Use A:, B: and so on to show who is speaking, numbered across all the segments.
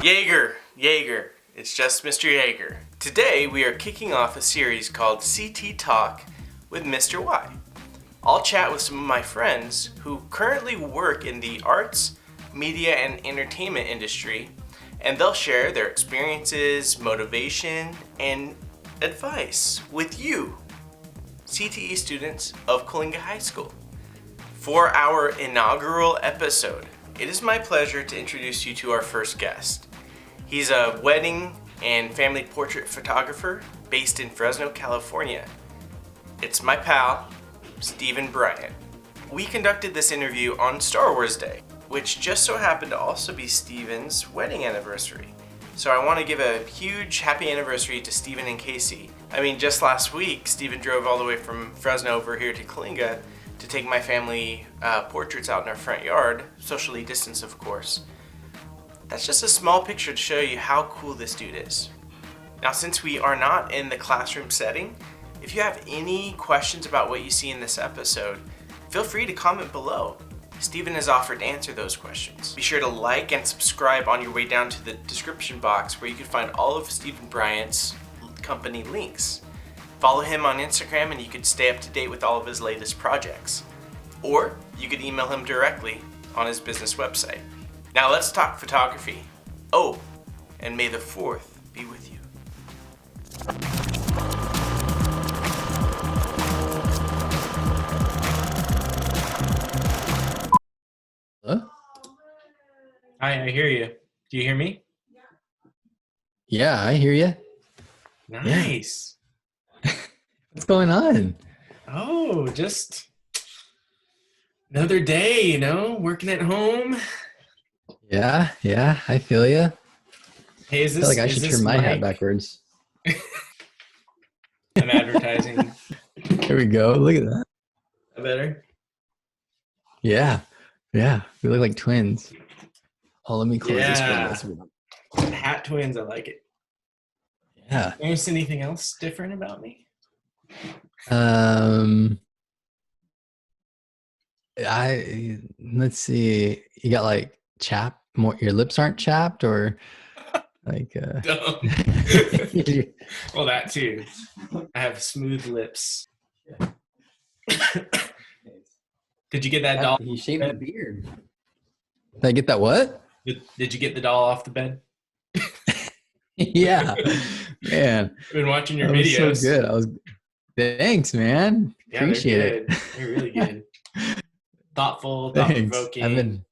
A: Jaeger. It's just Mr. Jaeger. Today we are kicking off a series called CT Talk with Mr. Y. I'll chat with some of my friends who currently work in the arts, media, and entertainment industry, and they'll share their experiences, motivation, and advice with you, CTE students of Coalinga High School. For our inaugural episode, it is my pleasure to introduce you to our first guest. He's a wedding and family portrait photographer based in Fresno, California. It's my pal, Stephen Bryant. We conducted this interview on Star Wars Day, which just so happened to also be Stephen's wedding anniversary. So I want to give a huge happy anniversary to Stephen and Casey. I mean, just last week, Stephen drove all the way from Fresno over here to Coalinga to take my family portraits out in our front yard, socially distanced of course. That's just a small picture to show you how cool this dude is. Now, since we are not in the classroom setting, if you have any questions about what you see in this episode, feel free to comment below. Stephen has offered to answer those questions. Be sure to like and subscribe on your way down to the description box where you can find all of Stephen Bryant's company links. Follow him on Instagram and you can stay up to date with all of his latest projects. Or you could email him directly on his business website. Now let's talk photography. Oh, and may the 4th be with you.
B: Hello?
A: Hi, I hear you. Do you hear me?
B: Yeah, I hear you.
A: Nice.
B: What's going on?
A: Oh, just another day, working at home.
B: Yeah, I feel you.
A: Hey, is
B: I
A: this
B: feel like I
A: is
B: should
A: this
B: turn my hat
A: mic-
B: backwards.
A: I'm advertising.
B: There we go. Look at that.
A: Better?
B: Yeah. We look like twins. Oh, let me close
A: Yeah.
B: this window.
A: Hat twins, I like it.
B: Yeah.
A: Notice anything else different about me?
B: Let's see. You got like your lips aren't chapped or like
A: Dumb. Well, that too. I have smooth lips. Did you get that doll?
B: He shaved the beard. Did I get that what?
A: Did you get the doll off the bed?
B: Yeah. Man.
A: I've been watching your
B: That was
A: videos.
B: so good. Thanks, man.
A: Yeah,
B: Appreciate
A: they're
B: it.
A: good. They're really good. Thoughtful,
B: Thanks.
A: thought-provoking.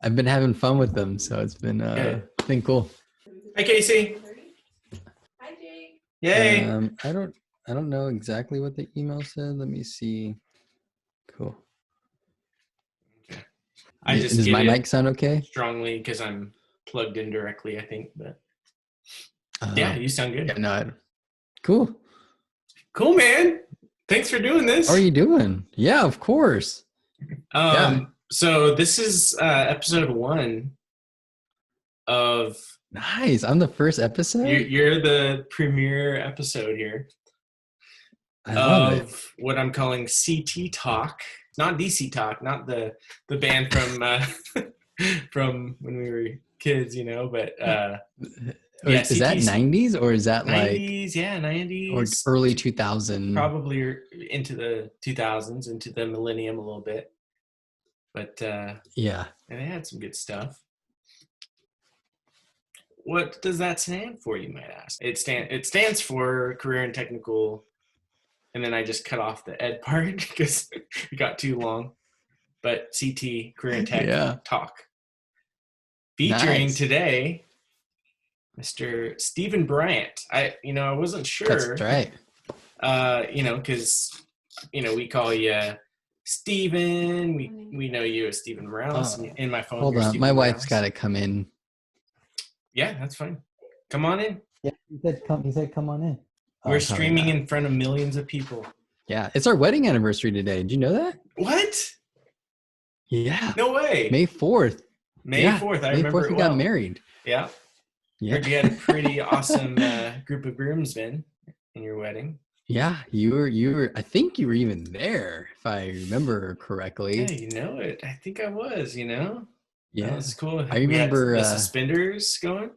B: I've been having fun with them, so it's been cool.
A: Hi, Casey.
C: Hi, Jake.
A: Yay.
B: I don't know exactly what the email said. Let me see. Cool.
A: I just
B: Does
A: get
B: my
A: it
B: mic sound okay?
A: strongly because I'm plugged in directly, I think. But yeah, you sound good.
B: Yeah, no. Cool.
A: Cool, man. Thanks for doing this.
B: How are you doing? Yeah, of course.
A: So this is episode 1 of.
B: Nice. I'm the first episode.
A: You're the premiere episode here
B: I love it.
A: of what I'm calling CT Talk. Not DC Talk, not the band from when we were kids, but yeah,
B: Is that
A: CT's
B: 90s or is that
A: 90s, yeah, 90s,
B: or early 2000?
A: probably into the 2000s, into the millennium a little bit, but
B: Yeah.
A: and they had some good stuff. What does that stand for, you might ask? It stands for Career and Technical, and then I just cut off the ed part because it got too long. But CT, Career and Tech Talk. Featuring
B: Nice.
A: today, Mr. Stephen Bryant. I wasn't sure.
B: That's right.
A: Because we call you Stephen. We know you as Stephen Morales. In my phone.
B: Hold
A: you're
B: on.
A: Stephen
B: My
A: Morales.
B: wife's got to come in.
A: Yeah, that's fine. Come on in.
B: Yeah, he said come on in.
A: We're streaming in front of millions of people.
B: Yeah, it's our wedding anniversary today. Did you know that?
A: What?
B: Yeah.
A: No way.
B: May 4th.
A: May 4th. I remember it
B: we
A: well.
B: got married.
A: Yeah.
B: Yeah.
A: Heard you had a pretty awesome group of groomsmen in your wedding.
B: Yeah, you were. I think you were even there, if I remember correctly.
A: Yeah, you know it. I think I was. That
B: Yeah.
A: was cool.
B: I
A: We had
B: remember
A: the suspenders going.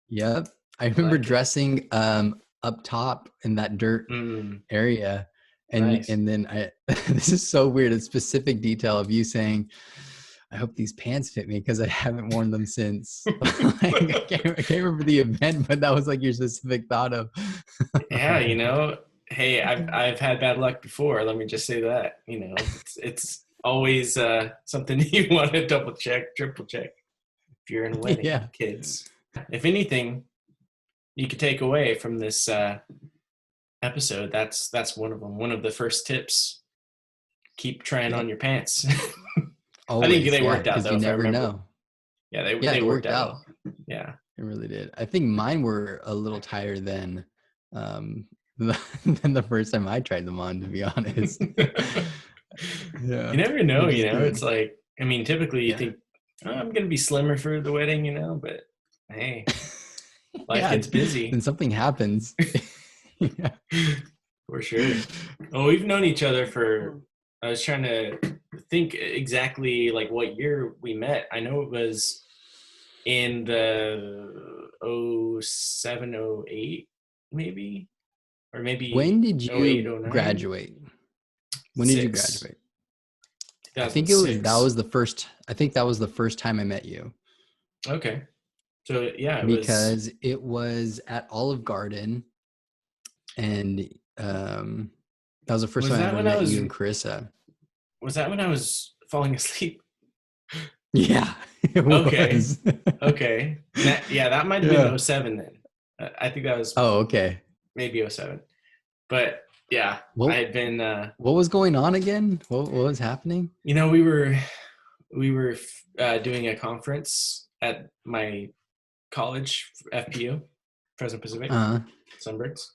B: yep. I remember
A: like it.
B: dressing up top in that dirt area. And
A: Nice.
B: and then I this is so weird, a specific detail of you saying, I hope these pants fit me because I haven't worn them since. I can't remember the event, but that was like your specific thought of.
A: Yeah, hey, I've had bad luck before. Let me just say that. It's always something you want to double check, triple check if you're in a wedding,
B: Yeah.
A: kids. If anything, you could take away from this episode. That's one of them. One of the first tips: keep trying on your pants.
B: Always,
A: I think they worked out
B: because
A: though.
B: you
A: If I
B: never
A: remember.
B: know.
A: Yeah,
B: Yeah,
A: they
B: it
A: worked
B: worked
A: out.
B: out.
A: Well. Yeah,
B: it really did. I think mine were a little tighter than than the first time I tried them on, to be honest. Yeah,
A: you never know.
B: which is good.
A: It's like, I mean, typically you think, oh, I'm gonna be slimmer for the wedding, but hey, life gets busy.
B: Then something happens. Yeah.
A: For sure. Well, we've known each other I was trying to think exactly like what year we met. I know it was in the 07, 08, maybe, or maybe
B: When did
A: 08,
B: you
A: 09?
B: graduate? When did you graduate? I think that was the first. I think that was the first time I met you.
A: Okay. So yeah,
B: because it was at Olive Garden, and that was the first time I ever met you and Carissa.
A: Was that when I was falling asleep?
B: Yeah, it was.
A: Okay. That might have been 07 then. I think that was.
B: Oh, okay.
A: Maybe 07. But yeah, I had been.
B: What was going on again? What was happening?
A: We were doing a conference at my college, FPU, Fresno Pacific, Sunbirds,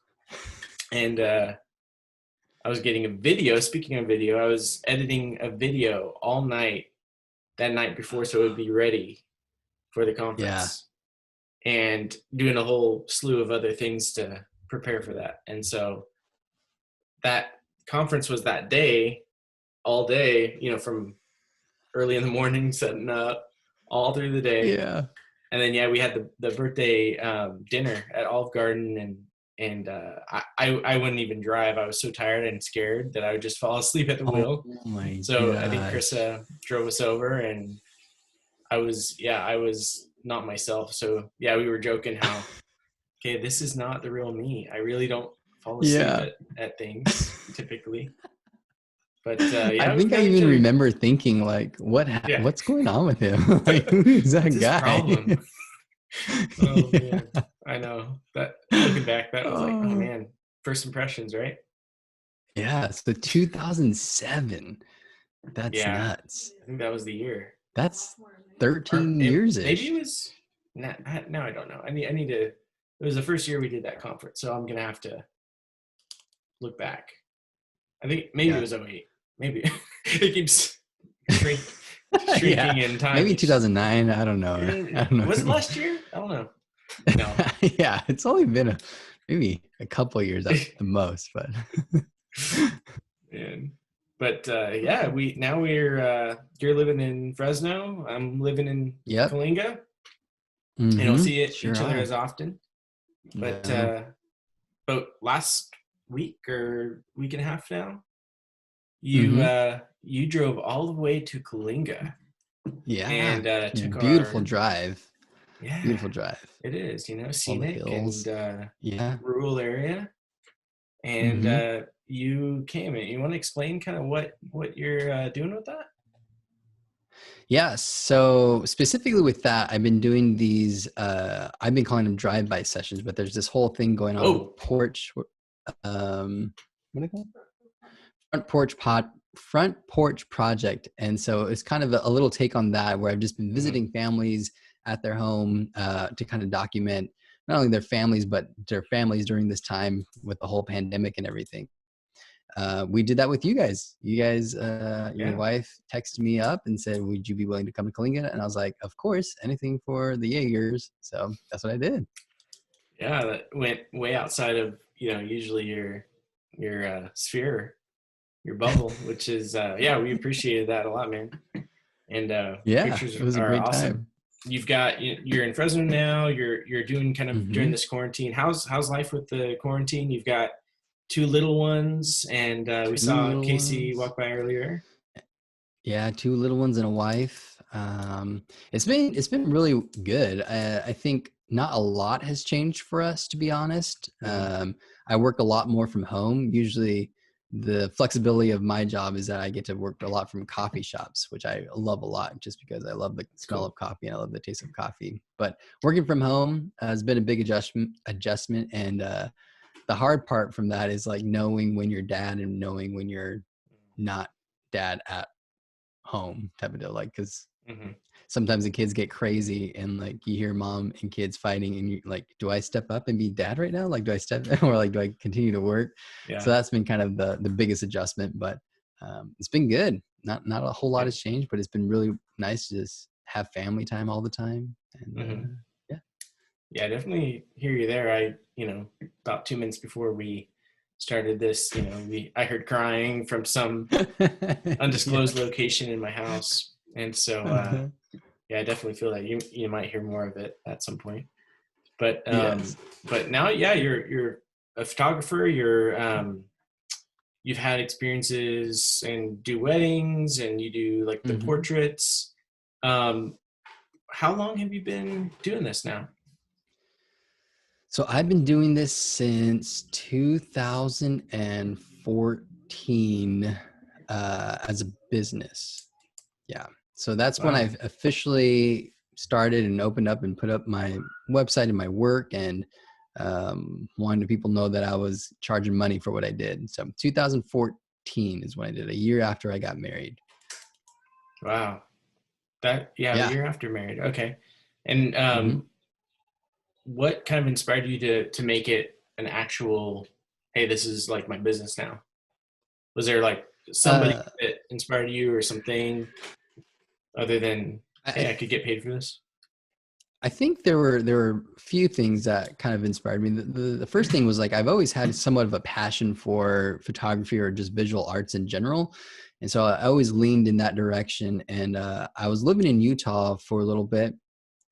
A: and I was getting a video. Speaking of video, I was editing a video all night that night before, so it would be ready for the conference, and doing a whole slew of other things to prepare for that. And so that conference was that day, all day, from early in the morning, setting up all through the day.
B: Yeah.
A: And then, we had the birthday dinner at Olive Garden, and I wouldn't even drive. I was so tired and scared that I would just fall asleep at the wheel.
B: Oh my
A: so
B: gosh.
A: I think Carissa drove us over, and I was not myself. So we were joking how, okay, this is not the real me. I really don't fall asleep at things typically. But
B: I think I even remember thinking like, what's going on with him? Like, who is that guy?
A: Oh man, I know that. Looking back, that was like, oh man, first impressions, right?
B: Yeah, so 2007. That's nuts.
A: I think that was the year.
B: That's 13 years-ish.
A: Maybe it was. No, I don't know. I need to. It was the first year we did that conference, so I'm gonna have to look back. I think maybe it was 08. Maybe it keeps shrinking in time.
B: Maybe 2009. I don't know.
A: Was it last year? I don't know. No.
B: Yeah, it's only been maybe a couple of years at the most, but.
A: You're living in Fresno. I'm living in Coalinga.
B: Mm-hmm.
A: You don't see each other as often. But about last week or week and a half now, you drove all the way to Coalinga.
B: Yeah.
A: And took
B: beautiful drive.
A: Yeah.
B: Beautiful drive.
A: It is, scenic and rural area. And you came in. You want to explain kind of what you're doing with that?
B: Yeah. So specifically with that, I've been doing these, I've been calling them drive-by sessions, but there's this whole thing going on with porch, what do they call it? Front porch project. And so it's kind of a little take on that, where I've just been visiting families at their home to kind of document not only their families, but their families during this time with the whole pandemic and everything. We did that with you guys. Your wife texted me up and said, would you be willing to come to Coalinga? And I was like, of course, anything for the Jaegers. So that's what I did.
A: Yeah, that went way outside of, usually your sphere, your bubble, which is, we appreciated that a lot, man. and
B: Yeah,
A: pictures
B: it was a
A: are
B: great
A: awesome.
B: time.
A: You're in Fresno now. You're doing kind of during
B: Hmm.
A: this quarantine. How's life with the quarantine? You've got two little ones, and we
B: Two
A: saw
B: little
A: Casey
B: ones.
A: walk by earlier.
B: Yeah, two little ones and a wife. It's been really good. I think not a lot has changed for us, to be honest.
A: Mm-hmm.
B: I work a lot more from home. Usually, the flexibility of my job is that I get to work a lot from coffee shops, which I love a lot, just because I love the
A: That's
B: smell
A: cool.
B: of coffee and I love the taste of coffee. But working from home has been a big adjustment, and the hard part from that is like knowing when you're dad and knowing when you're not dad at home type of deal, like, because
A: Mm-hmm.
B: sometimes the kids get crazy and like you hear mom and kids fighting and you like, do I step up and be dad right now, like do I step or like do I continue to work? So
A: Yeah.
B: that's been kind of the biggest adjustment, but it's been good. Not a whole lot
A: Yeah.
B: has changed, but it's been really nice to just have family time all the time. And
A: Mm-hmm.
B: yeah.
A: Yeah, I definitely hear you there. About 2 minutes before we started this, I heard crying from some
B: Yeah.
A: undisclosed location in my house, and so yeah, I definitely feel that you might hear more of it at some point. But
B: Yes.
A: but now, yeah, you're a photographer. You've had experiences and do weddings, and you do like the
B: Hmm.
A: portraits. Um, how long have you been doing this now?
B: So I've been doing this since 2014 as a business. Yeah. So that's when
A: Wow.
B: I've officially started and opened up and put up my website and my work, and wanted people know that I was charging money for what I did. So 2014 is when I did, a year after I got married.
A: Wow. That, yeah, a
B: Yeah.
A: year after married. Okay. And
B: Hmm.
A: what kind of inspired you to make it an actual, hey, this is like my business now? Was there like somebody
B: Uh,
A: that inspired you or something other than,
B: I,
A: hey, I could get paid for this?
B: I think there were a few things that kind of inspired me. The first thing was like I've always had somewhat of a passion for photography or just visual arts in general, and so I always leaned in that direction. And I was living in Utah for a little bit,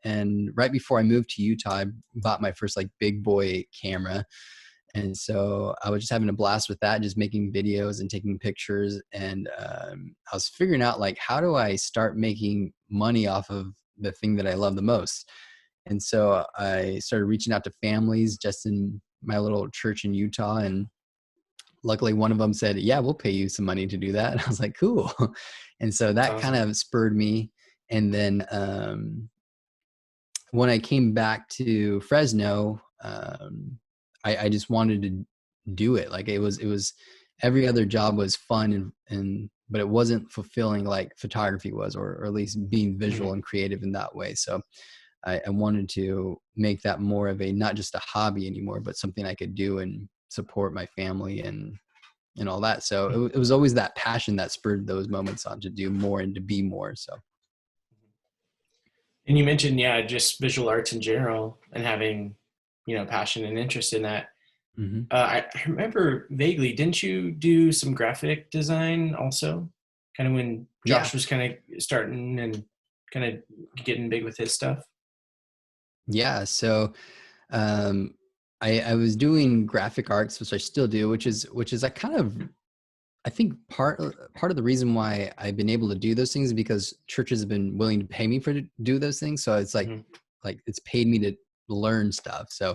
B: and right before I moved to Utah, I bought my first like big boy camera, and so I was just having a blast with that, just making videos and taking pictures. And I was figuring out like how do I start making money off of the thing that I love the most. And so I started reaching out to families just in my little church in Utah. And luckily one of them said, yeah, we'll pay you some money to do that. And I was like, cool. And so
A: That's
B: that kind
A: awesome.
B: of spurred me. And then when I came back to Fresno, I just wanted to do it. Like it was every other job was fun and but it wasn't fulfilling like photography was, or at least being visual
A: Hmm.
B: and creative in that way. So I wanted to make that more of a, not just a hobby anymore, but something I could do and support my family and all that. So it was always that passion that spurred those moments on to do more and to be more. So
A: And you mentioned, yeah, just visual arts in general and having, passion and interest in that.
B: mhm.
A: I remember vaguely, didn't you do some graphic design also? Kind of when
B: Yeah.
A: Josh was kind of starting and kind of getting big with his stuff?
B: Yeah. So um, I was doing graphic arts, which I still do, which is I kind of, I think part of the reason why I've been able to do those things is because churches have been willing to pay me to do those things. So it's
A: Hmm.
B: like it's paid me to learn stuff. So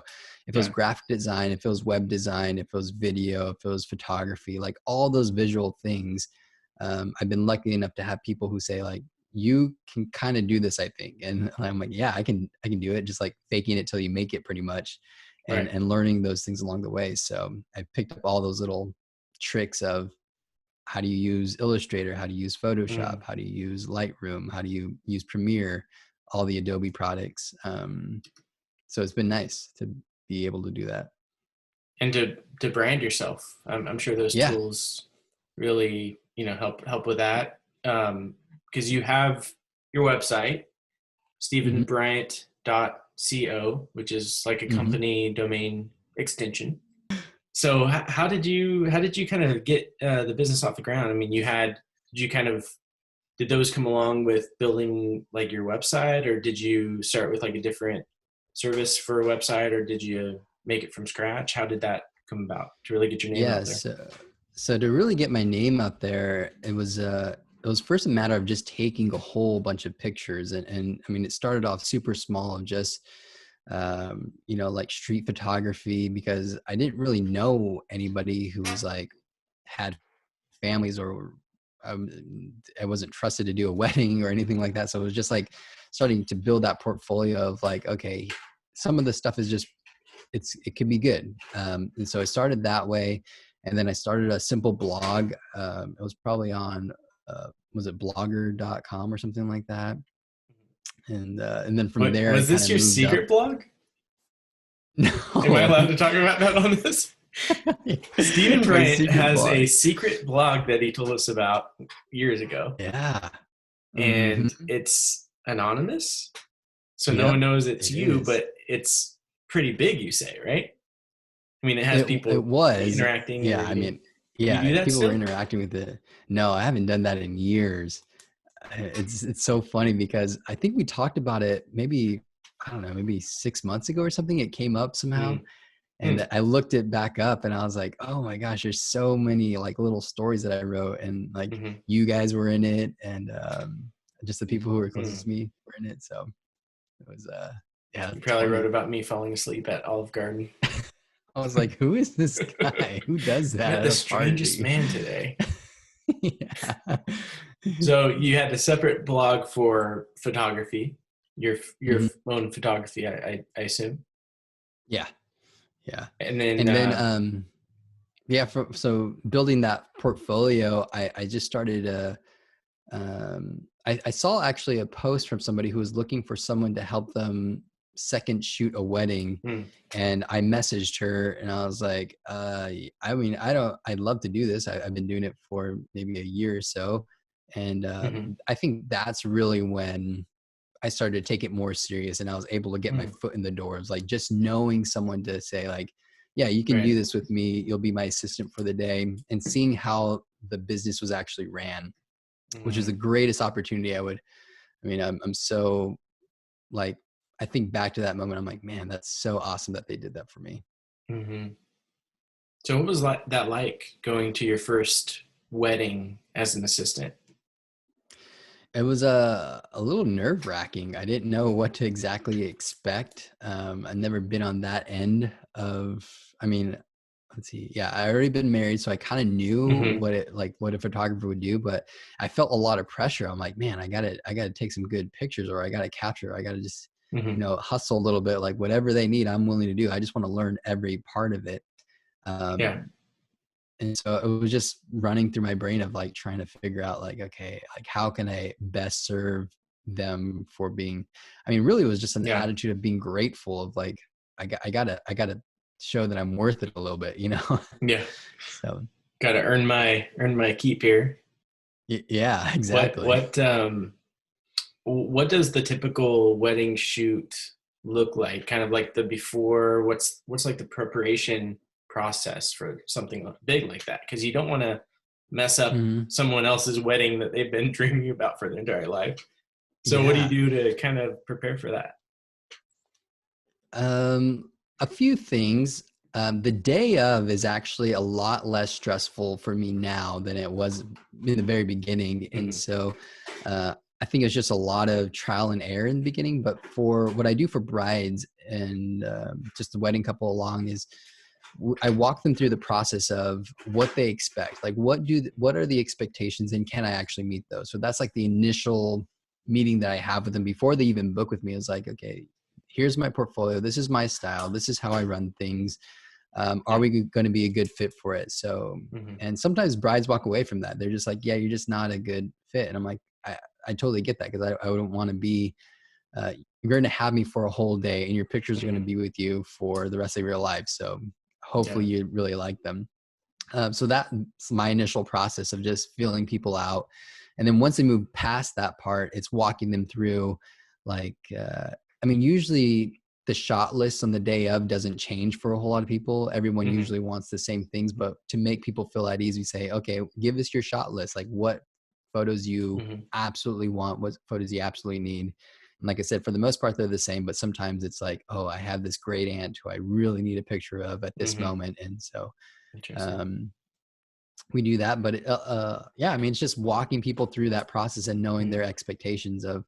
B: if it was
A: Yeah.
B: graphic design, if it was web design, if it was video, if it was photography, like all those visual things, I've been lucky enough to have people who say like, you can kind of do this, I think. And I'm like, yeah, I can do it. Just like faking it till you make it pretty much, and
A: Right.
B: and learning those things along the way. So I picked up all those little tricks of how do you use Illustrator, how to use Photoshop,
A: Mm.
B: how do you use Lightroom, how do you use Premiere, all the Adobe products. So it's been nice to be able to do that.
A: And to brand yourself, I'm sure those
B: Yeah.
A: tools really, help with that. Because you have your website,
B: Hmm.
A: stephenbryant.co, which is like a
B: Hmm.
A: company domain extension. So how did you kind of get the business off the ground? I mean, did you kind of did those come along with building like your website, or did you start with like a different service for a website, or did you make it from scratch? How did that come about to really get your name out
B: Yeah,
A: there?
B: so to really get my name out there, it was first a matter of just taking a whole bunch of pictures, and I mean it started off super small of just like street photography, because I didn't really know anybody who was like had families, or um, I wasn't trusted to do a wedding or anything like that. So it was just like starting to build that portfolio of like, okay, some of the stuff is just it can be good. And so I started that way, and then I started a simple blog. It was probably on was it blogger.com or something like that, and then from
A: What
B: there I
A: was
B: kind
A: this
B: of
A: your
B: moved up.
A: secret blog?
B: No.
A: Am I allowed to talk about that on this? Stephen
B: My
A: Bryant
B: secret
A: has a
B: blog.
A: secret blog that he told us about years ago,
B: Yeah.
A: and
B: Hmm.
A: it's anonymous, so no one
B: Yep,
A: knows it's
B: it
A: you,
B: is.
A: but it's pretty big, you say, right? I mean, it has
B: It
A: people
B: was.
A: interacting and
B: Yeah, I
A: reading.
B: mean,
A: You
B: yeah,
A: do that
B: people were
A: still?
B: interacting with it. No, I haven't done that in years. It's so funny because I think we talked about it maybe, I don't know, maybe 6 months ago or something. It came up somehow,
A: Mm.
B: and I looked it back up, and I was like, oh my gosh, there's so many like little stories that I wrote, and like
A: Mm-hmm.
B: you guys were in it, and just the people who were closest
A: Mm.
B: to me were in it. So it was yeah,
A: You
B: it's
A: probably wrote
B: funny.
A: about me falling asleep at Olive Garden.
B: I was like, who is this guy? Who does that
A: Met
B: at
A: the
B: a
A: strangest
B: party?
A: man today.
B: Yeah.
A: So you had a separate blog for photography, your
B: Mhm.
A: own photography, I assume,
B: Yeah. Yeah.
A: and then
B: And then yeah, so building that portfolio, I just started I saw actually a post from somebody who was looking for someone to help them second shoot a wedding,
A: mm,
B: and I messaged her, and I was like, I mean, I'd love to do this. I've been doing it for maybe a year or so, and
A: mhm,
B: I think that's really when I started to take it more serious, and I was able to get my
A: mm,
B: foot in the door. It was like just knowing someone to say like, yeah, you can do
A: right,
B: this with me. You'll be my assistant for the day, and seeing how the business was actually ran, which is the
A: mm,
B: greatest opportunity I mean, I'm so like, I think back to that moment, I'm like, man, that's so awesome that they did that for me.
A: mhm. So what was that like going to your first wedding as an assistant?
B: It was a little nerve wracking. I didn't know what to exactly expect. I've never been on that end of, I mean, let's see. Yeah, I already been married, so I kind of knew
A: Hmm.
B: what it like what a photographer would do, but I felt a lot of pressure. I'm like, man, I gotta take some good pictures, or I gotta capture, I gotta just,
A: Hmm.
B: hustle a little bit, like whatever they need, I'm willing to do. I just want to learn every part of it.
A: Yeah,
B: Um, and so it was just running through my brain of like trying to figure out like, okay, like how can I best serve them for being, I mean, really it was just an
A: yeah,
B: attitude of being grateful of like, I gotta show that I'm worth it a little bit,
A: yeah.
B: So
A: Got to earn my keep here.
B: yeah,
A: What
B: exactly.
A: what um what does the typical wedding shoot look like? Kind of like the before. What's like the preparation process for something big like that? Because you don't want to mess up
B: Mhm.
A: someone else's wedding that they've been dreaming about for their entire life. So what do you
B: Yeah.
A: do to kind of prepare for that?
B: Um, a few things. The day of is actually a lot less stressful for me now than it was in the very beginning. And
A: Hmm.
B: so I think it's just a lot of trial and error in the beginning. But for what I do for brides and just the wedding couple along is I walk them through the process of what they expect. Like what are the expectations, and can I actually meet those? So that's like the initial meeting that I have with them before they even book with me. Is like, okay, here's my portfolio. This is my style. This is how I run things. Are
A: Yeah.
B: we going to be a good fit for it? So,
A: Hmm.
B: and sometimes brides walk away from that. They're just like, yeah, you're just not a good fit. And I'm like, I totally get that, because I wouldn't want to be, you're going to have me for a whole day, and your pictures are going to
A: Hmm.
B: be with you for the rest of your life. So hopefully
A: Yeah.
B: you really like them. So that's my initial process of just feeling people out. And then once they move past that part, it's walking them through like, I mean, usually the shot list on the day of doesn't change for a whole lot of people. Everyone
A: Hmm.
B: usually wants the same things, but to make people feel at ease, we say, okay, give us your shot list. Like photos you
A: Mhm.
B: absolutely want, what photos you absolutely need. And like I said, for the most part, they're the same, but sometimes it's like, oh, I have this great aunt who I really need a picture of at this
A: Mhm.
B: moment. And so
A: Interesting.
B: we do that. But yeah, I mean, it's just walking people through that process and knowing
A: Mhm.
B: their expectations of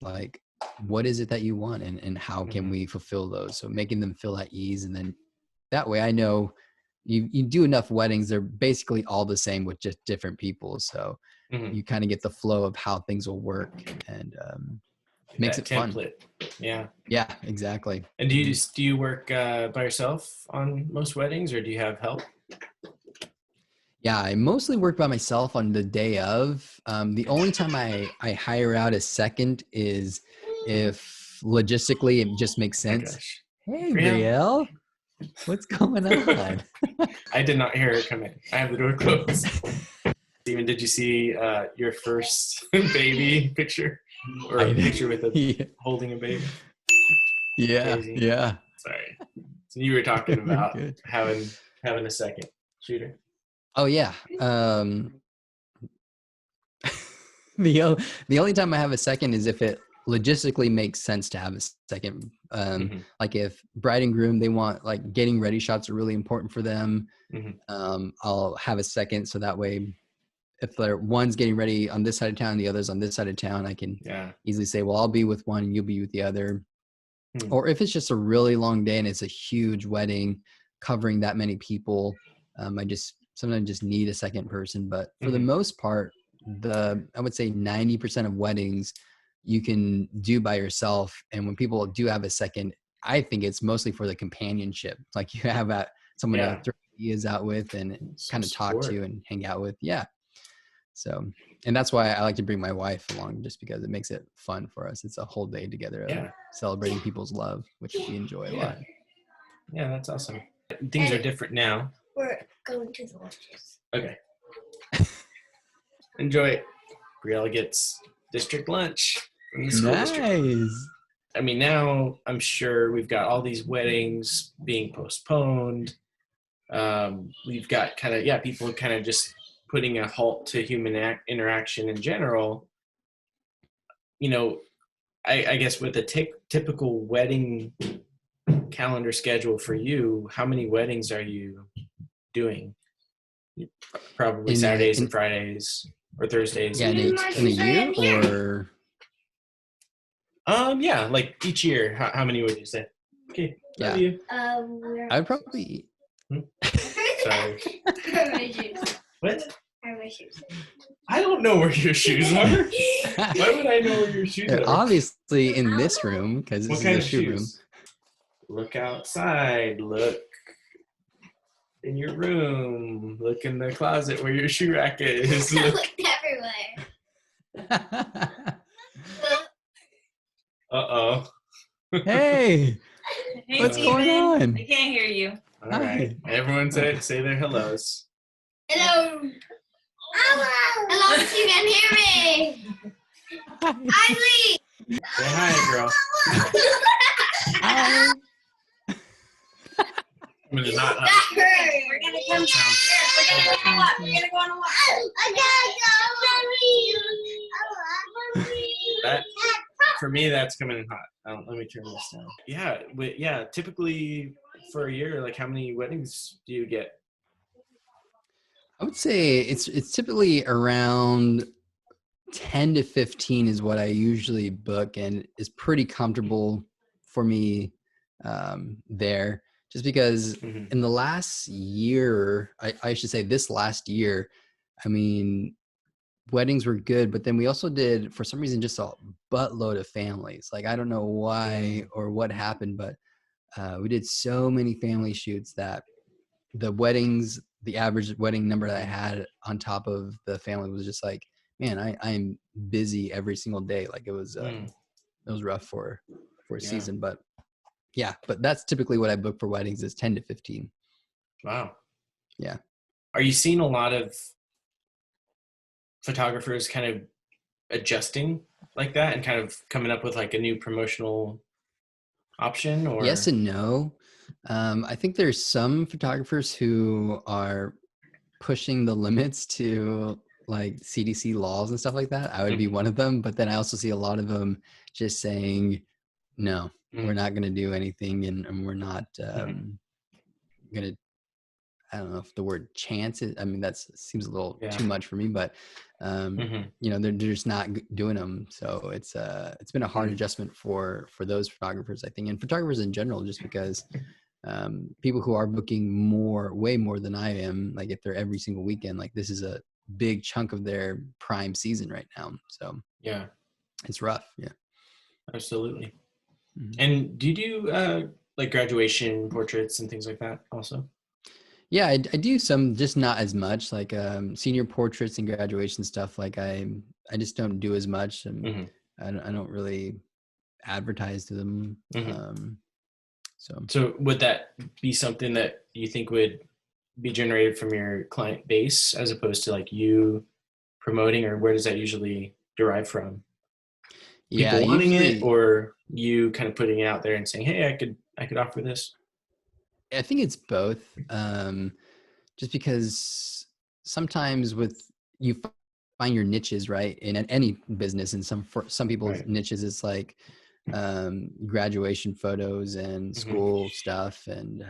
B: like, what is it that you want, and how can
A: Mhm.
B: we fulfill those? So making them feel at ease. And then that way I know you do enough weddings, they're basically all the same with just different people. So
A: Mhm.
B: you kind of get the flow of how things will work, and makes
A: That
B: it fun.
A: template. Yeah.
B: Yeah, exactly.
A: And do you work by yourself on most weddings, or do you have help?
B: Yeah, I mostly work by myself on the day of. The only time I hire out a second is if logistically it just makes
A: Oh my
B: sense.
A: gosh.
B: Hey,
A: Brielle,
B: Brielle, what's going on?
A: I did not hear her come in. I have the door closed. Steven, did you see your first baby picture? Or a picture with a
B: Yeah,
A: holding a baby?
B: yeah,
A: Crazy.
B: yeah.
A: Sorry. So you were talking
B: You're
A: about
B: good.
A: having a second shooter.
B: Oh yeah. The only time I have a second is if it logistically makes sense to have a second.
A: Mm-hmm.
B: Like if bride and groom, they want, like, getting ready shots are really important for them.
A: Mm-hmm.
B: I'll have a second, so that way if they're one's getting ready on this side of town, the other's on this side of town, I can
A: Yeah.
B: easily say, well, I'll be with one and you'll be with the other.
A: Hmm.
B: Or if it's just a really long day and it's a huge wedding covering that many people, I just sometimes just need a second person. But for the
A: Mm-hmm.
B: most part, I would say 90% of weddings you can do by yourself. And when people do have a second, I think it's mostly for the companionship. Like, you have someone to
A: Yeah.
B: throw ideas out with and
A: Some
B: kind of talk
A: support.
B: to and hang out with. Yeah. So, and that's why I like to bring my wife along, just because it makes it fun for us. It's a whole day together of
A: Yeah.
B: celebrating people's love, which we enjoy a
A: Yeah.
B: lot.
A: Yeah, that's awesome. Things are different now.
C: We're going to the lunches.
A: Okay. Enjoy. Brielle gets district lunch from the school district.
B: Nice.
A: I mean, now I'm sure we've got all these weddings being postponed. We've got people kind of just putting a halt to human interaction in general. You know, I guess with a typical wedding calendar schedule for you, how many weddings are you doing? Probably Saturdays and Fridays or Thursdays.
B: Yeah, in a year, or
A: yeah, like each year. How many would you say? Okay, love you.
B: I'd probably.
A: Sorry. What?
C: My shoes.
A: I don't know where your shoes are. Why would I know where your shoes are?
B: Obviously in this room, because this
A: What
B: is
A: kind
B: a
A: of
B: shoe room.
A: shoes? Look outside. Look in your room. Look in the closet where your shoe rack is.
C: I
A: Look.
C: looked everywhere.
A: Uh-oh.
B: Hey,
D: Hey,
B: what's
D: Steven.
B: going on?
D: I can't hear you.
A: All right. Everyone say their hellos.
C: Hello. Hello, you can hear me. Ivy.
A: Say hi, girl.
B: Hi.
A: I'm gonna not.
C: That hurt.
D: We're gonna come
A: Sounds-
D: We're gonna go on a walk. We're gonna go on a walk.
A: That for me, that's coming in hot. Let me turn this down. Yeah. Typically for a year, like how many weddings do you get?
B: I would say it's typically around 10 to 15 is what I usually book, and is pretty comfortable for me there, just because
A: Mhm.
B: in the last year, I should say this last year, I mean, weddings were good, but then we also did, for some reason, just a buttload of families. Like, I don't know why or what happened, but we did so many family shoots that the average wedding number that I had on top of the family was just like, man, I'm busy every single day. Like, it was rough for a season, but yeah, but that's typically what I book for weddings, is 10 to 15.
A: Wow.
B: Yeah.
A: Are you seeing a lot of photographers kind of adjusting like that and kind of coming up with like a new promotional option? Or
B: Yes and no. I think there's some photographers who are pushing the limits to like CDC laws and stuff like that, I would be one of them. But then I also see a lot of them just saying, no, we're not going to do anything, and we're not going to. I don't know if the word chance is, I mean, that seems a little too much for me, but you know, they're just not doing them. So it's been a hard adjustment for those photographers, I think, and photographers in general, just because people who are booking way more than I am, like if they're every single weekend, like this is a big chunk of their prime season right now. So
A: yeah,
B: it's rough. Yeah,
A: absolutely. And do you do like graduation portraits and things like that also?
B: Yeah, I do some, just not as much, like senior portraits and graduation stuff. Like I just don't do as much, and I don't really advertise to them.
A: So would that be something that you think would be generated from your client base as opposed to like you promoting, or where does that usually derive from?
B: Yeah,
A: People wanting
B: usually,
A: it, or you kind of putting it out there and saying, hey, I could offer this?
B: I think it's both. Just because sometimes you find your niches, right, in any business, and for some people's niches, it's like graduation photos and school stuff, and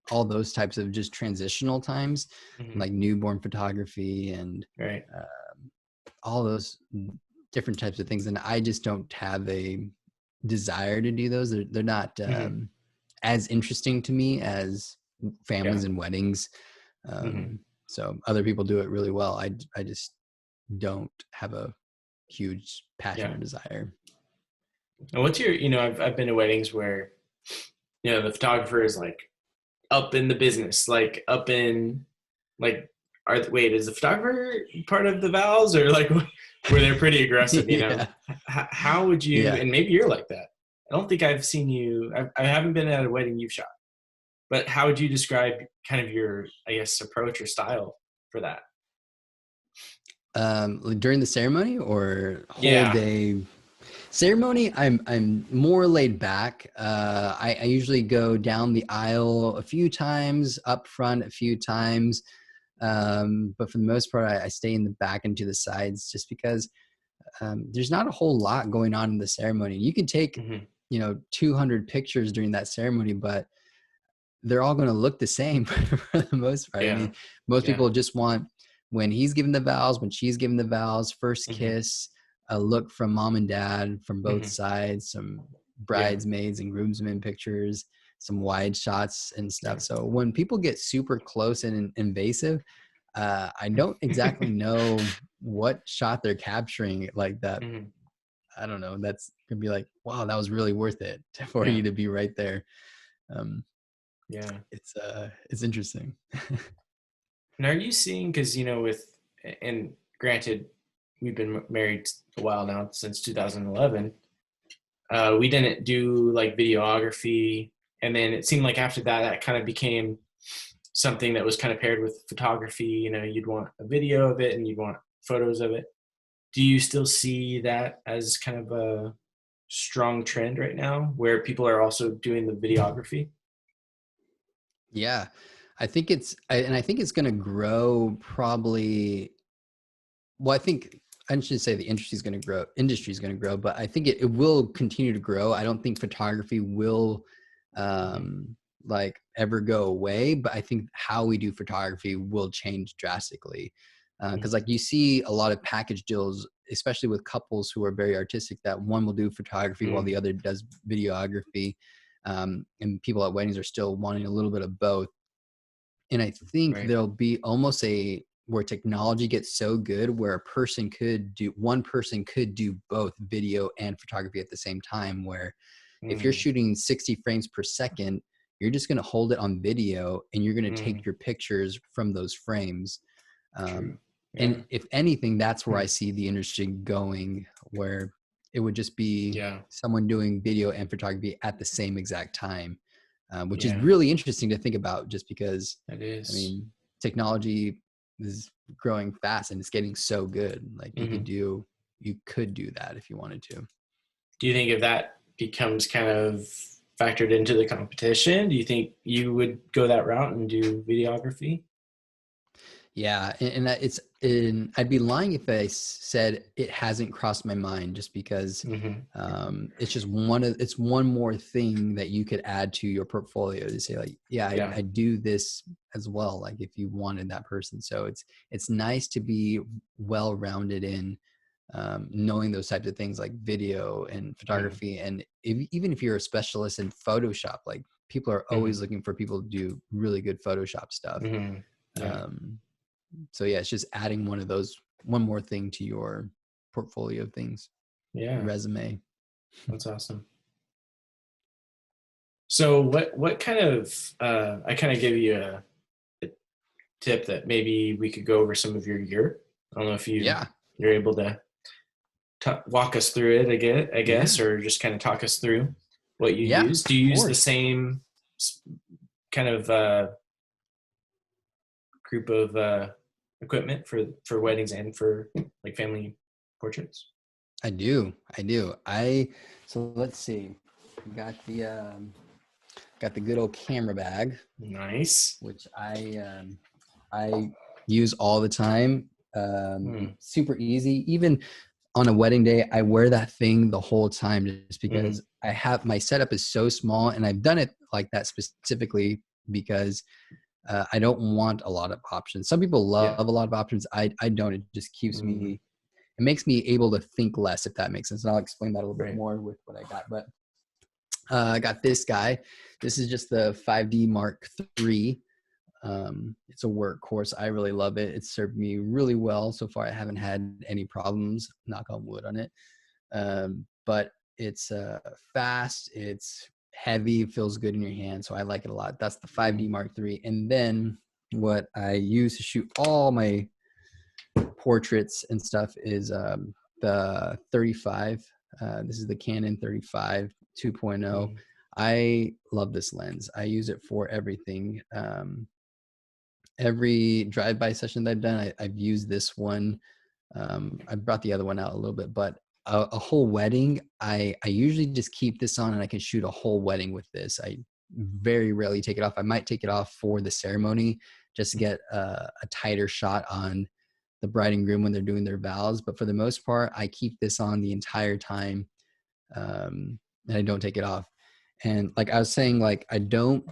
B: all those types of just transitional times, like newborn photography and all those different types of things. And I just don't have a desire to do those. They're not as interesting to me as families and weddings. So other people do it really well. I just don't have a huge passion or desire.
A: And what's your, you know, I've been to weddings where, you know, the photographer is like up in the business, like up in like, wait, is the photographer part of the vows, or like where they're pretty aggressive, you know? How would you, and maybe you're like that. I don't think I've seen you, I haven't been at a wedding you've shot, but how would you describe kind of your, I guess, approach or style for that?
B: During the ceremony or whole day ceremony, I'm more laid back. I usually go down the aisle a few times, up front a few times, but for the most part, I stay in the back and to the sides, just because there's not a whole lot going on in the ceremony. You can take 200 pictures during that ceremony, but they're all going to look the same for the most part. I mean, most people just want, when he's giving the vows, when she's giving the vows, first kiss, a look from mom and dad from both sides, some bridesmaids and groomsmen pictures, some wide shots and stuff. So when people get super close and invasive, I don't exactly know what shot they're capturing like that. I don't know. That's gonna be like, wow, that was really worth it for you to be right there. It's interesting.
A: And are you seeing, because, you know, and granted, we've been married a while now, since 2011. We didn't do like videography, and then it seemed like after that kind of became something that was kind of paired with photography. You know, you'd want a video of it and you'd want photos of it. Do you still see that as kind of a strong trend right now, where people are also doing the videography?
B: Yeah, I think it's going to grow probably. Well, I think I shouldn't say the industry is going to grow, but I think it will continue to grow. I don't think photography will like ever go away, but I think how we do photography will change drastically. Because like you see a lot of package deals, especially with couples who are very artistic, that one will do photography while the other does videography. And people at weddings are still wanting a little bit of both. And I think there'll be almost where technology gets so good where one person could do both video and photography at the same time, where if you're shooting 60 frames per second, you're just going to hold it on video and you're going to take your pictures from those frames. And if anything, that's where I see the industry going, where it would just be someone doing video and photography at the same exact time, which is really interesting to think about, just because
A: it is.
B: I mean, technology is growing fast and it's getting so good. Like you could do that if you wanted to.
A: Do you think if that becomes kind of factored into the competition, do you think you would go that route and do videography?
B: Yeah, and I'd be lying if I said it hasn't crossed my mind, just because it's just it's one more thing that you could add to your portfolio to say like, yeah, I do this as well. Like if you wanted that person, so it's nice to be well rounded in knowing those types of things like video and photography, and even if you're a specialist in Photoshop, like people are always looking for people to do really good Photoshop stuff. So yeah, it's just adding one more thing to your portfolio of things.
A: Yeah.
B: Resume.
A: That's awesome. So what kind of, I kind of give you a tip that maybe we could go over some of your gear. I don't know if you're able to walk us through it, I guess, or just kind of talk us through what you use. Do you use the same kind of group of equipment for weddings and for like family portraits?
B: I do. So let's see. Got the good old camera bag.
A: Nice.
B: Which I use all the time. Super easy. Even on a wedding day, I wear that thing the whole time just because my setup is so small, and I've done it like that specifically because I don't want a lot of options. Some people love a lot of options. I don't. It just keeps me, it makes me able to think less, if that makes sense. And I'll explain that a little bit more with what I got. But I got this guy. This is just the 5D Mark III. It's a workhorse. I really love it. It's served me really well so far. I haven't had any problems, knock on wood on it. But it's fast, it's heavy, it feels good in your hand, so I like it a lot. That's the 5D Mark III. And then what I use to shoot all my portraits and stuff is the 35. This is the Canon 35 2.0. I love this lens. I use it for everything. Every drive-by session that I've done, I've used this one. I brought the other one out a little bit, but a whole wedding, I usually just keep this on and I can shoot a whole wedding with this. I very rarely take it off. I might take it off for the ceremony just to get a tighter shot on the bride and groom when they're doing their vows. But for the most part, I keep this on the entire time, and I don't take it off. And like I was saying, like I don't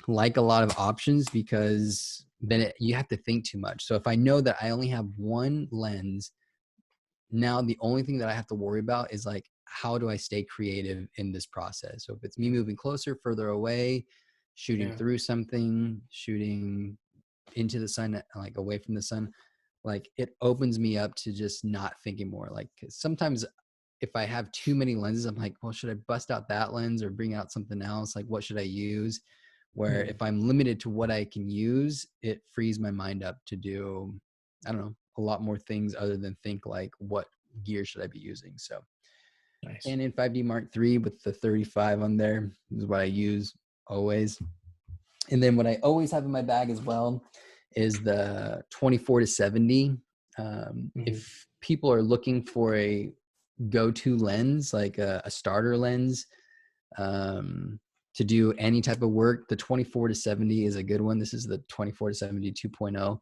B: like a lot of options because then you have to think too much. So if I know that I only have one lens, now the only thing that I have to worry about is like, how do I stay creative in this process? So if it's me moving closer, further away, shooting through something, shooting into the sun, like away from the sun, like it opens me up to just not thinking more. Like sometimes if I have too many lenses, I'm like, well, should I bust out that lens or bring out something else? Like, what should I use? Where if I'm limited to what I can use, it frees my mind up to do, I don't know, a lot more things other than think like, what gear should I be using? So Canon 5D Mark III with the 35 on there is what I use always. And then what I always have in my bag as well is the 24-70. If people are looking for a go-to lens, like a starter lens, to do any type of work, the 24-70 is a good one. This is the 24-70 2.0.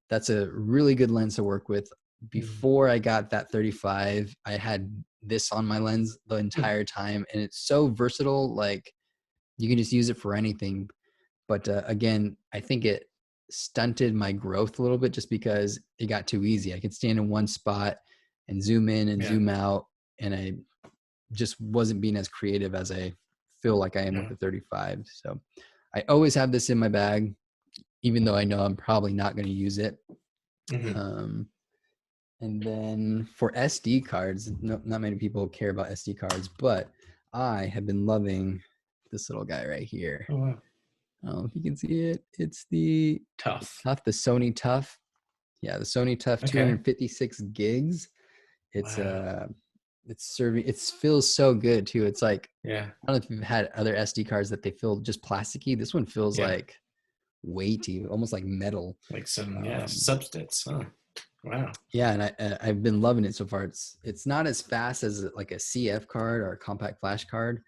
B: That's a really good lens to work with. Before I got that 35, I had this on my lens the entire time, and it's so versatile. Like you can just use it for anything. But again, I think it stunted my growth a little bit just because it got too easy. I could stand in one spot and zoom in and zoom out, and I just wasn't being as creative as I feel like I am with the 35. So I always have this in my bag, even though I know I'm probably not going to use it. And then for SD cards, not many people care about SD cards, but I have been loving this little guy right here.
A: Oh, wow.
B: I don't know if you can see it. It's the the Sony Tough. Yeah, the Sony Tough 256 gigs. It's it feels so good too. It's like, I don't know if you've had other SD cards that they feel just plasticky. This one feels like weighty, almost like metal.
A: Like some substance. Huh. Wow.
B: Yeah, and I've been loving it so far. It's not as fast as like a CF card or a compact flash card,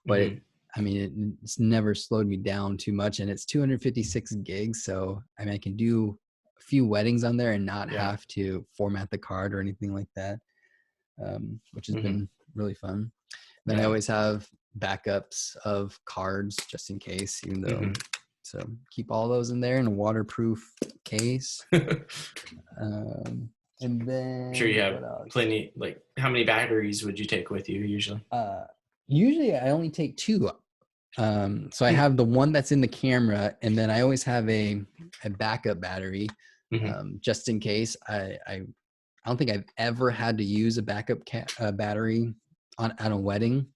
B: but I mean, it's never slowed me down too much, and it's 256 gigs. So I mean, I can do a few weddings on there and not
A: Yeah.
B: have to format the card or anything like that, which has been really fun. Then I
A: Yeah.
B: always have backups of cards just in case, even though. So keep all those in there in a waterproof case. And then
A: I'm sure you have
B: what else?
A: plenty. Like, how many batteries would you take with you usually?
B: Usually I only take 2. So I have the one that's in the camera, and then I always have a backup battery, just in case. I don't think I've ever had to use a backup battery at a wedding.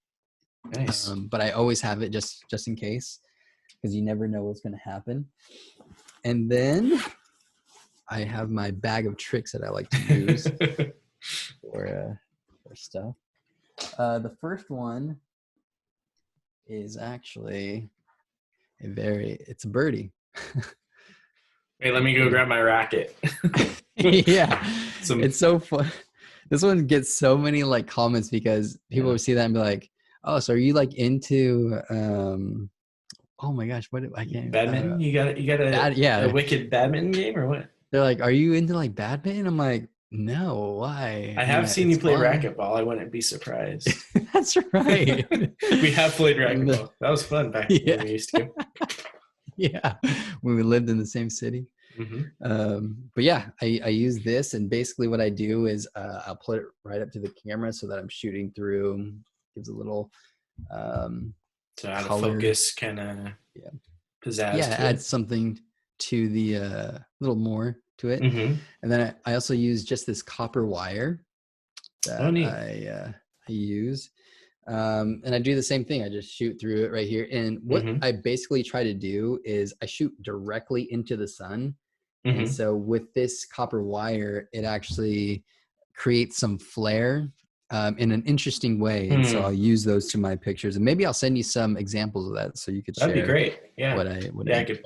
A: Nice.
B: But I always have it just in case, because you never know what's going to happen. And then I have my bag of tricks that I like to use for stuff. The first one is actually it's a birdie.
A: Hey, let me go grab my racket.
B: Yeah, it's so fun. This one gets so many like comments because people will see that and be like, "Oh, so are you like into oh my gosh, what I can't
A: badminton? You got a wicked badminton game or what?
B: They're like, "Are you into like badminton?" I'm like, "No, why?"
A: I have seen you play racquetball. I wouldn't be surprised.
B: That's right.
A: We have played racquetball. That was fun back when we used to go.
B: Yeah, when we lived in the same city. But yeah, I use this, and basically what I do is I'll put it right up to the camera so that I'm shooting through. Gives a little
A: so out of focus, kind of pizzazz.
B: Yeah, add something to the little more to it. And then I also use just this copper wire that I use. And I do the same thing. I just shoot through it right here. And what I basically try to do is I shoot directly into the sun. And so with this copper wire, it actually creates some flare in an interesting way. And so I'll use those to my pictures. And maybe I'll send you some examples of that so you could share.
A: That'd be great. Yeah.
B: What I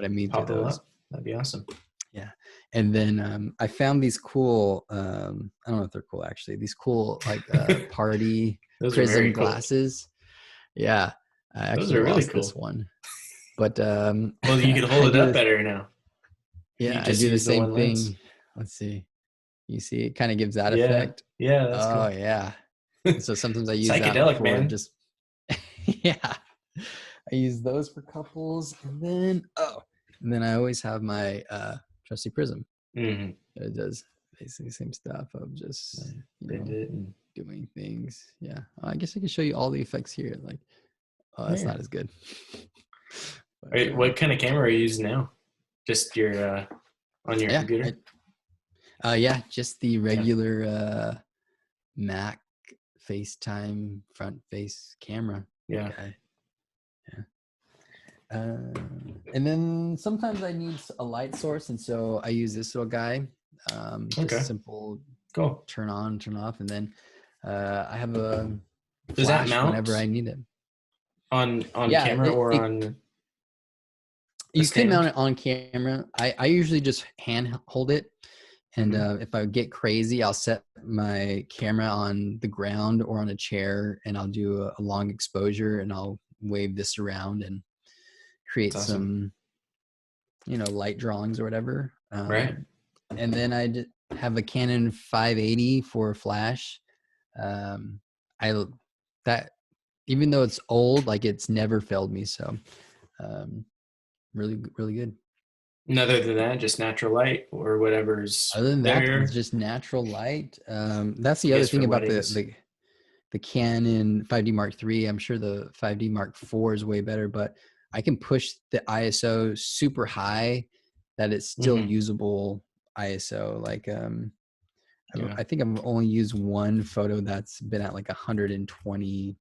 B: mean through those.
A: That'd be awesome.
B: Yeah. And then I found these cool, I don't know if they're cool actually, these cool like party prism glasses. Cool. Yeah. I actually
A: those are really
B: lost
A: cool.
B: this one. But
A: well, you can hold it up better now.
B: Yeah, I do the same thing. Let's see. You see, it kind of gives that effect.
A: Yeah, that's cool.
B: Oh, yeah. So sometimes I use
A: psychedelic,
B: that
A: man.
B: Just yeah. I use those for couples, and then I always have my trusty prism. It does basically the same stuff of just doing things. Yeah, I guess I could show you all the effects here. Like, that's not as good.
A: But, what kind of camera are you using now? Just your on your computer?
B: Yeah, just the regular Mac FaceTime front face camera.
A: Yeah.
B: And then sometimes I need a light source, and so I use this little guy. Just simple.
A: Cool.
B: Turn on, turn off, and then I have a
A: Does
B: flash
A: that mount
B: whenever I need it.
A: On camera or on?
B: You can mount it on camera. I usually just hand hold it. And if I get crazy, I'll set my camera on the ground or on a chair, and I'll do a long exposure, and I'll wave this around and create some, light drawings or whatever.
A: Right.
B: And then I have a Canon 580 for flash. That even though it's old, like it's never failed me. So really, really good.
A: And other than that, just natural light or whatever's
B: other than
A: there.
B: That, it's just natural light. That's the other thing about the Canon 5D Mark III. I'm sure the 5D Mark IV is way better, but I can push the ISO super high that it's still usable ISO. Like I think I've only used one photo that's been at like 120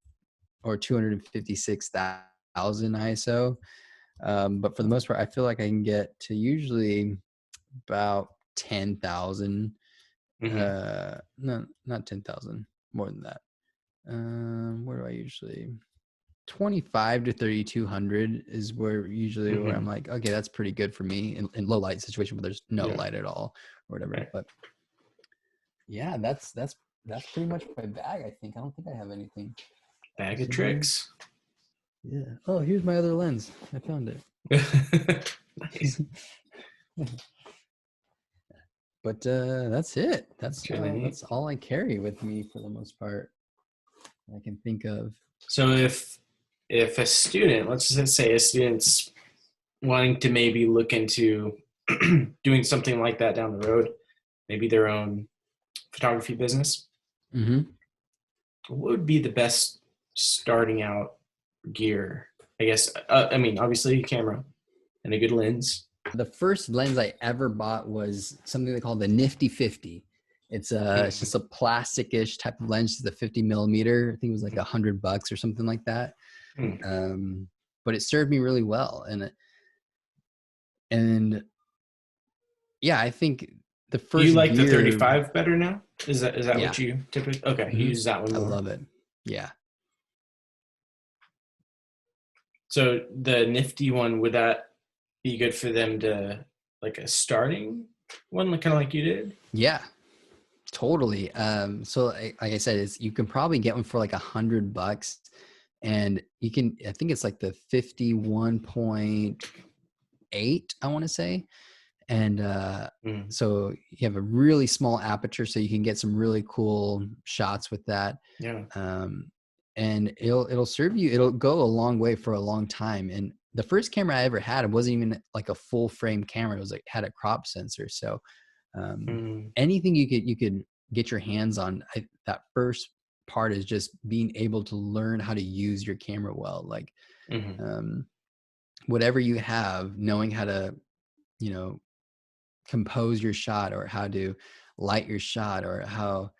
B: or 256,000 ISO. But for the most part, I feel like I can get to usually about 10,000. No, not 10,000, more than that. Where do I usually? 25 to 3,200 is where I'm like, okay, that's pretty good for me in low light situation where there's no light at all or whatever. Right. But yeah, that's pretty much my bag. I think I don't think I have anything.
A: Bag of tricks.
B: Yeah. Oh, here's my other lens. I found it.
A: Nice.
B: But that's it.
A: That's really neat.
B: That's all I carry with me for the most part. I can think of.
A: So if a student, let's just say a student's wanting to maybe look into doing something like that down the road, maybe their own photography business,
B: Mm-hmm.
A: what would be the best starting out gear? I guess, I mean, obviously a camera and a good lens.
B: The first lens I ever bought was something they call the Nifty 50. It's just a plastic-ish type of lens. It's a 50 millimeter. I think it was like $100 or something like that. But it served me really well. And yeah, I think the first
A: You like
B: gear,
A: the 35 better now? Is that
B: Yeah.
A: what you typically? Okay, you use that one
B: I
A: more.
B: love it. Yeah.
A: So the Nifty one, would that be good for them to like a starting one, kind of like you did?
B: Yeah, totally. So like I said, you can probably get one for like $100, and you can. I think it's like the 51.8. I want to say, and so you have a really small aperture, so you can get some really cool shots with that.
A: Yeah.
B: And it'll serve you. It'll go a long way for a long time. And the first camera I ever had, it wasn't even like a full frame camera. It was like had a crop sensor. So anything you could get your hands on, that first part is just being able to learn how to use your camera well. Like whatever you have, knowing how to, compose your shot, or how to light your shot, or how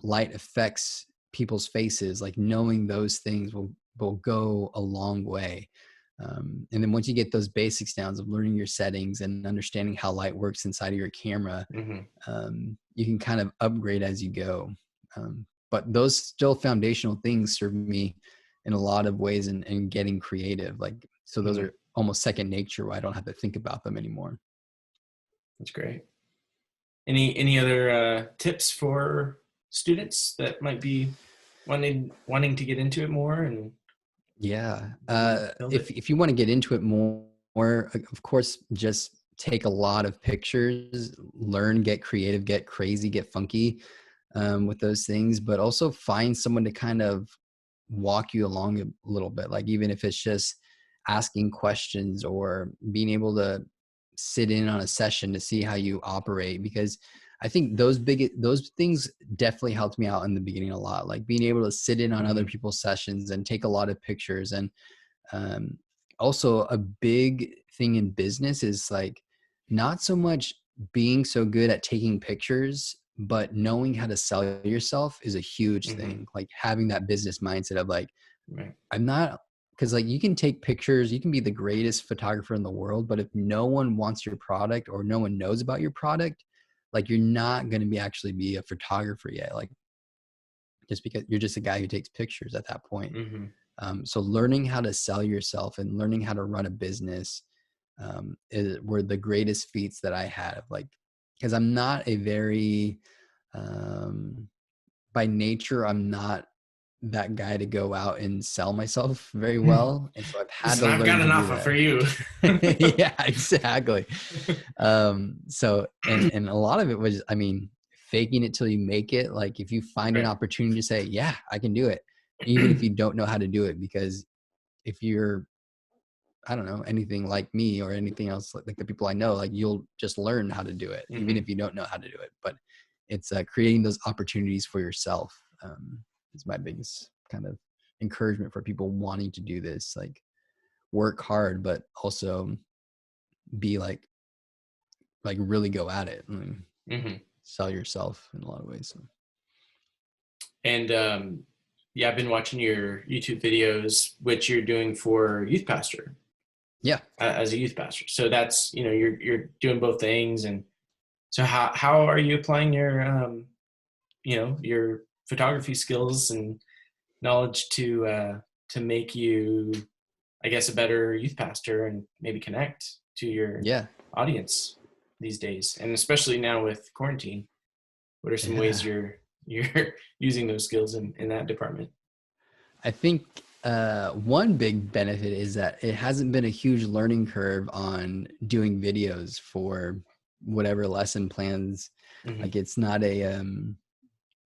B: light affects people's faces, like knowing those things will go a long way. And then once you get those basics down of learning your settings and understanding how light works inside of your camera, you can kind of upgrade as you go. But those still foundational things serve me in a lot of ways in getting creative. Like, so those are almost second nature, where I don't have to think about them anymore.
A: That's great. Any other tips for students that might be wanting to get into it more? And
B: yeah, if you want to get into it more, of course, just take a lot of pictures, learn, get creative, get crazy, get funky with those things, but also find someone to kind of walk you along a little bit. Like, even if it's just asking questions or being able to sit in on a session to see how you operate, because I think those things definitely helped me out in the beginning a lot. Like being able to sit in on other people's sessions and take a lot of pictures. And also a big thing in business is like not so much being so good at taking pictures, but knowing how to sell yourself is a huge thing. Like having that business mindset of like, I'm not, because like you can take pictures, you can be the greatest photographer in the world, but if no one wants your product or no one knows about your product, like you're not going to be a photographer yet. Like just because you're just a guy who takes pictures at that point. So learning how to sell yourself and learning how to run a business were the greatest feats that I had. Like, because I'm not a very, by nature, I'm not that guy to go out and sell myself very well, and so I've had to learn.
A: I've got an
B: to do
A: offer
B: that.
A: for you.
B: Yeah, exactly. So and a lot of it was, I mean, faking it till you make it. Like if you find an opportunity to say, yeah, I can do it, even if you don't know how to do it, because if you're, I don't know, anything like me or anything else like the people I know, like you'll just learn how to do it, even if you don't know how to do it. But it's creating those opportunities for yourself is my biggest kind of encouragement for people wanting to do this. Like work hard, but also be like really go at it and sell yourself in a lot of ways. So.
A: And yeah, I've been watching your YouTube videos, which you're doing for youth pastor.
B: Yeah,
A: as a youth pastor. So that's, you're doing both things. And so how are you applying your your photography skills and knowledge to make you, I guess, a better youth pastor and maybe connect to your audience these days, and especially now with quarantine? What are some ways you're using those skills in that department?
B: I think one big benefit is that it hasn't been a huge learning curve on doing videos for whatever lesson plans.
A: Mhm.
B: Like it's not I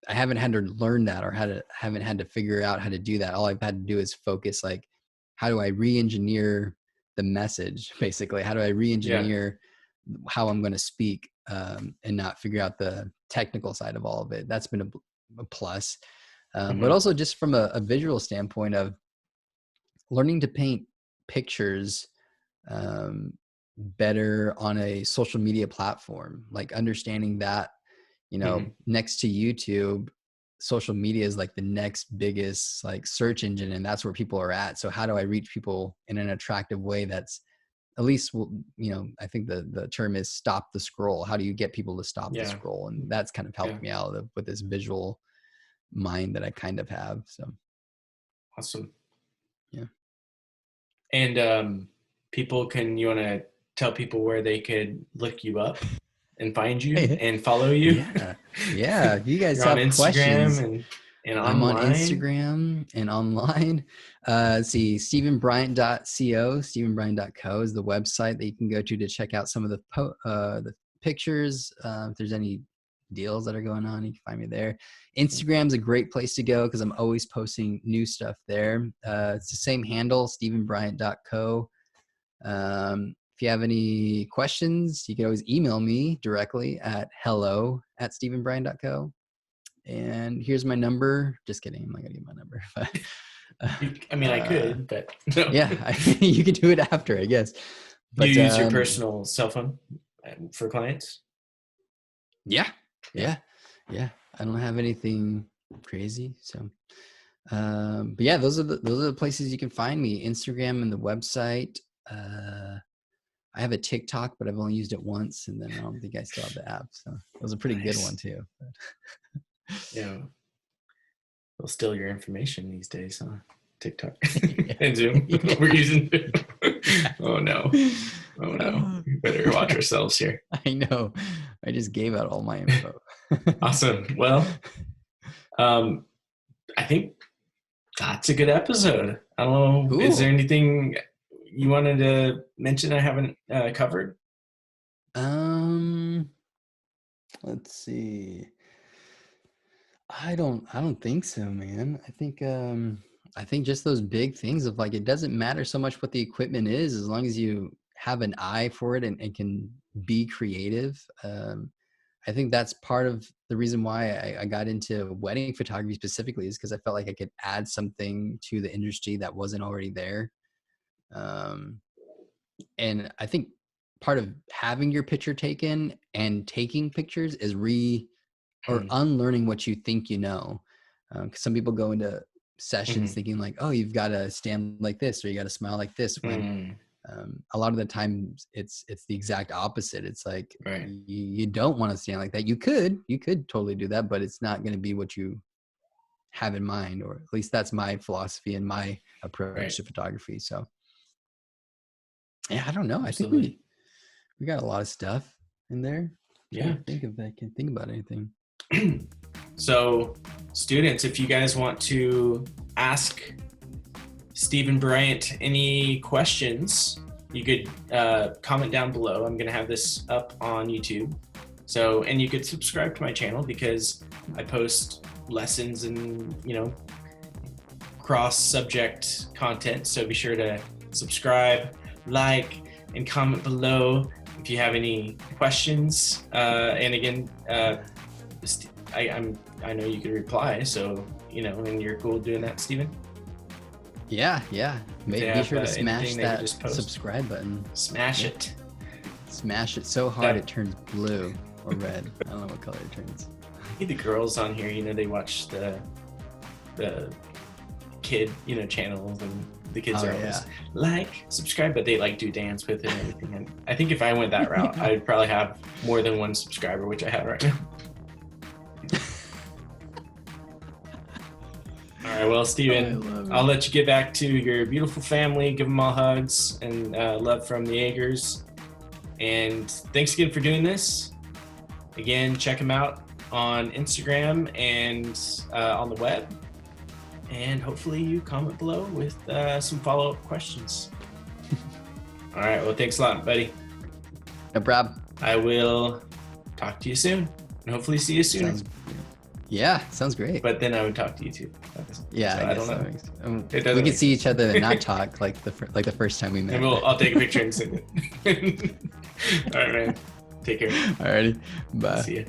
B: haven't had to learn that or haven't had to figure out how to do that. All I've had to do is focus like, how do I re-engineer the message? Basically, how do I re-engineer how I'm going to speak, and not figure out the technical side of all of it. That's been a plus. But also just from a visual standpoint of learning to paint pictures better on a social media platform, like understanding that, next to YouTube, social media is like the next biggest like search engine, and that's where people are at. So how do I reach people in an attractive way that's at least, I think the term is stop the scroll. How do you get people to stop the scroll? And that's kind of helped me out with this visual mind that I kind of have. So
A: Awesome.
B: Yeah.
A: And you want to tell people where they could look you up and find you and follow you?
B: Yeah. You guys
A: You're
B: have
A: on Instagram
B: questions.
A: and
B: I'm
A: online.
B: on Instagram and online. See, StephenBryant.co is the website that you can go to check out some of the pictures. If there's any deals that are going on, you can find me there. Instagram's a great place to go because I'm always posting new stuff there. It's the same handle, StephenBryant.co. If you have any questions, you can always email me directly at hello@StephenBryant.co. And here's my number. Just kidding. I'm not gonna give my number. But,
A: I could, but no.
B: Yeah, you can do it after, I guess. But
A: do you use your personal cell phone for clients?
B: Yeah. I don't have anything crazy. So, but yeah, those are the places you can find me: Instagram and the website. I have a TikTok, but I've only used it once, and then I don't think I still have the app. So it was a pretty good one too.
A: Yeah, they'll steal your information these days, huh? TikTok and Zoom. We're using Zoom. Oh no. We better watch ourselves here.
B: I know. I just gave out all my info.
A: Awesome. Well, I think that's a good episode. I don't know.
B: Cool.
A: Is there anything you wanted to mention I haven't covered?
B: Let's see. I don't think so, man. I think just those big things of like, it doesn't matter so much what the equipment is, as long as you have an eye for it and can be creative. I think that's part of the reason why I got into wedding photography specifically, is because I felt like I could add something to the industry that wasn't already there. And I think part of having your picture taken and taking pictures is unlearning what you think you know. 'Cause some people go into sessions thinking like, oh, you've got to stand like this or you got to smile like this, when a lot of the times it's the exact opposite. It's like, you don't want to stand like that. You could totally do that, but it's not going to be what you have in mind, or at least that's my philosophy and my approach to photography. So yeah, I don't know.
A: Absolutely.
B: I think we got a lot of stuff in there.
A: Yeah.
B: I can think about anything.
A: So students, if you guys want to ask Stephen Bryant any questions, you could comment down below. I'm going to have this up on YouTube. So, and you could subscribe to my channel because I post lessons and, cross subject content. So be sure to subscribe, like, and comment below if you have any questions. And again, I know you can reply, so and you're cool doing that, Stephen.
B: Yeah. Be sure to smash that subscribe button.
A: Smash it
B: So hard it turns blue or red. I don't know what color it turns.
A: I think the girls on here, they watch the kid channels, and the kids are always like, subscribe, but they do dance with it and everything. And I think if I went that route, I'd probably have more than one subscriber, which I have right now. All right, well, Stephen, I'll let you get back to your beautiful family. Give them all hugs and love from the Yeagers. And thanks again for doing this. Again, check them out on Instagram and on the web. and hopefully you comment below with some follow-up questions. All right, well, thanks a lot, buddy.
B: No problem.
A: I will talk to you soon, and hopefully see you soon.
B: Sounds great.
A: But then I would talk to you too.
B: Yeah,
A: So
B: I guess
A: don't know.
B: that makes sense.
A: It doesn't
B: We
A: make
B: could see each other and not talk like the first time we met.
A: And I'll take a picture and send it. All right, man. Take care.
B: Alrighty, bye.
A: See ya.